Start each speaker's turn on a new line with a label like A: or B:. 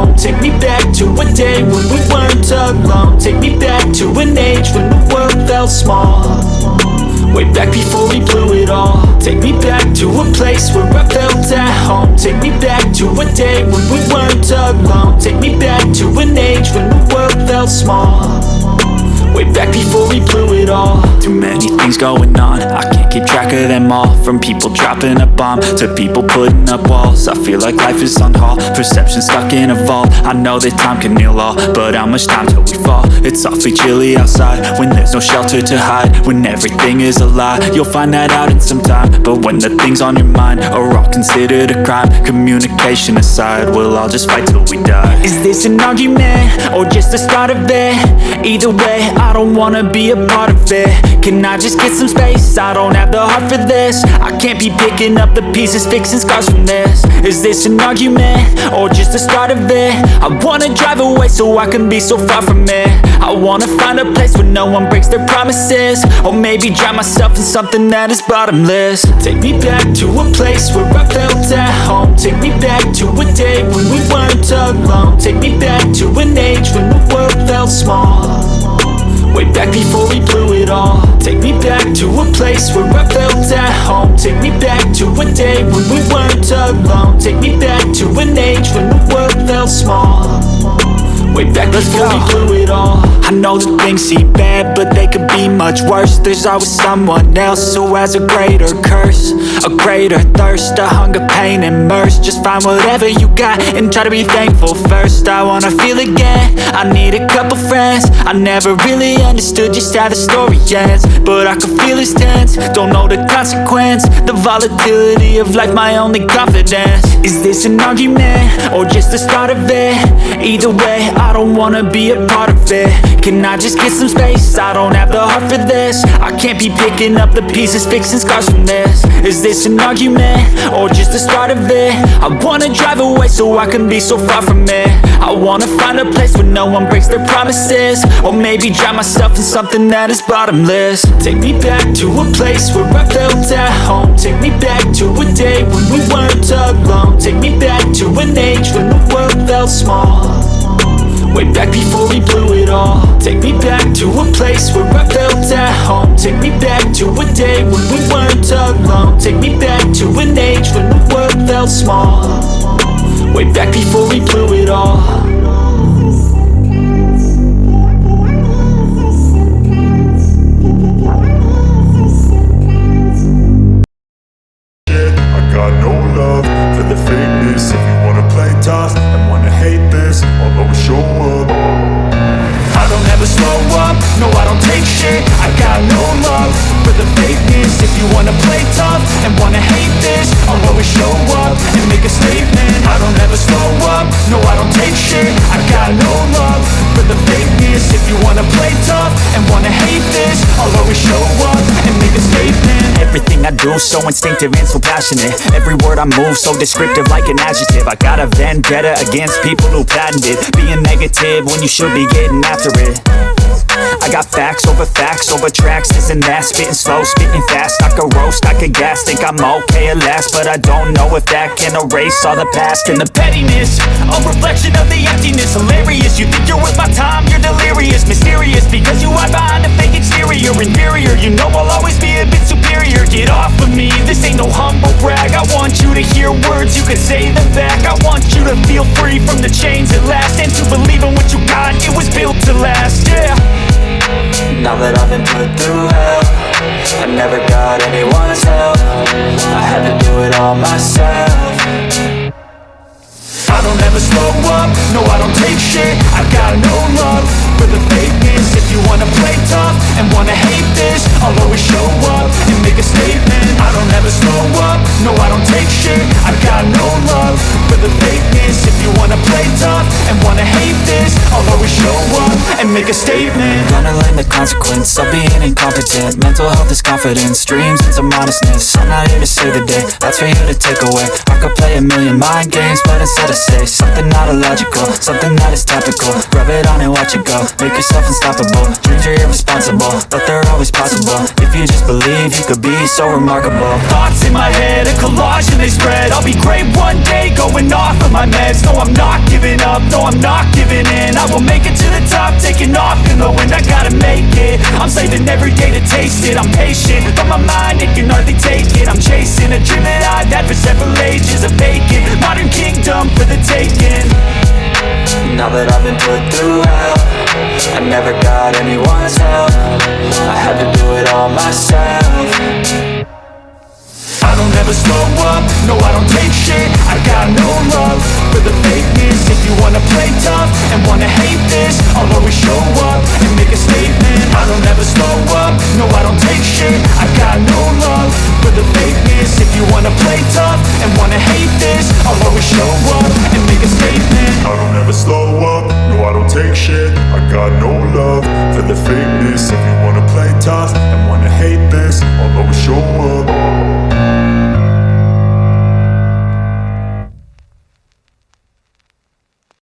A: home. Take me back to a day when we weren't alone. Take me back to an age when the world felt small, way back before we blew it all. Take me back to a place where I felt at home. Take me back to a day when we weren't alone. Take me back to an age when the world felt small, way back before we blew it all. Too many things going on, I can't keep track of them all. From people dropping a bomb to people putting up walls. I feel like life is on hold, perception stuck in a vault. I know that time can heal all, but how much time till we fall? It's awfully chilly outside when there's no shelter to hide. When everything is a lie, you'll find that out in some time. But when the things on your mind are all considered a crime, communication aside, we'll all just fight till we die. Is this an argument or just the start of it? Either way, I don't wanna be a part of it. Can I just get some space? I don't have the heart for this. I can't be picking up the pieces, fixing scars from this. Is this an argument or just the start of it? I wanna drive away so I can be so far from it. I wanna find a place where no one breaks their promises, or maybe drown myself in something that is bottomless. Take me back to a place where I felt at home. Take me back to a day when we weren't alone. Take me back to an age when the world felt small, way back before we blew it all. Take me back to a place where I felt at home. Take me back to a day when we weren't alone. Take me back to an age when the world felt small, way back before we blew it all. I know that things seem bad, but they could be much worse. There's always someone else who has a greater curse, a greater thirst, a hunger, pain, and mercy. Just find whatever you got and try to be thankful first. I wanna feel again, I need a couple friends. I never really understood just how the story ends, but I can feel it's tense, don't know the consequence. The volatility of life, my only confidence. Is this an argument or just the start of it? Either way, I don't wanna be a part of it. Can I just get some space? I don't have the heart for this. I can't be picking up the pieces, fixing scars from this. Is this an argument or just the start of it? I wanna drive away so I can be so far from it. I wanna find a place where no one breaks their promises, or maybe drown myself in something that is bottomless. Take me back to a place where I felt at home. Take me back to a day when we weren't alone. Take me back to an age when the world felt small, way back before we blew it all. Take me back to a place where I felt at home. Take me back to a day when we weren't alone. Take me back to an age when the world felt small, way back before we blew it all. I do, so instinctive and so passionate. Every word I move, so descriptive like an adjective. I got a vendetta against people who patented being negative when you should be getting after it. I got facts over tracks, this and that. Spitting slow, spitting fast, I could roast, I could gas. Think I'm okay at last, but I don't know if that can erase all the past. And the pettiness, a reflection of the emptiness. Hilarious, you think you're worth my time, you're delirious. Mysterious, because you hide behind a fake exterior. Inferior, you know I'll always be a bit superior. Get off of me, this ain't no humble brag. I want you to hear words, you can say them back. I want you to feel free from the chains at last, and to believe in what you got, it was built to last, yeah.
B: Now that I've been put through hell, I never got anyone's help. I had to do it all myself.
A: I don't ever slow up, no I don't take shit. I got no love for the fakeness. If you wanna play tough and wanna hate this, I'll always show up and make a statement. I don't ever slow up, no I don't take shit. I got no love for the fakeness. If you wanna play tough and wanna hate this, I'll always show up and make a statement.
B: Gonna learn the consequence of being incompetent. Mental health is confidence, dreams and some honestness. I'm not here to save the day, that's for you to take away. I could play a million mind games, but instead I say something not illogical, something that is topical. Rub it on and watch it go, make yourself unstoppable. Dreams are irresponsible, but they're always possible. If you just believe, you could be so remarkable.
A: Thoughts in my head, a collage and they spread. I'll be great one day, going off of my meds. No, I'm not giving up. up, no I'm not giving in. I will make it to the top, taking off in the wind, I gotta make it. I'm saving every day to taste it, I'm patient, but my mind, it can hardly take it. I'm chasing a dream that I've had for several ages, a vacant modern kingdom for the taking.
B: Now that I've been put through hell, I never got anyone's help, I had to do it all myself.
A: I don't ever slow up, no I don't take shit. I got no love for the fakeness. If you wanna play tough and wanna hate this, I'll always show up and make a statement. I don't ever slow up, no I don't take shit. I got no love for the fakeness. If you wanna play tough and wanna hate this, I'll always show up and make a statement.
C: I don't ever slow up, no I don't take shit. I got no love for the fakeness. If you wanna play tough and wanna hate this,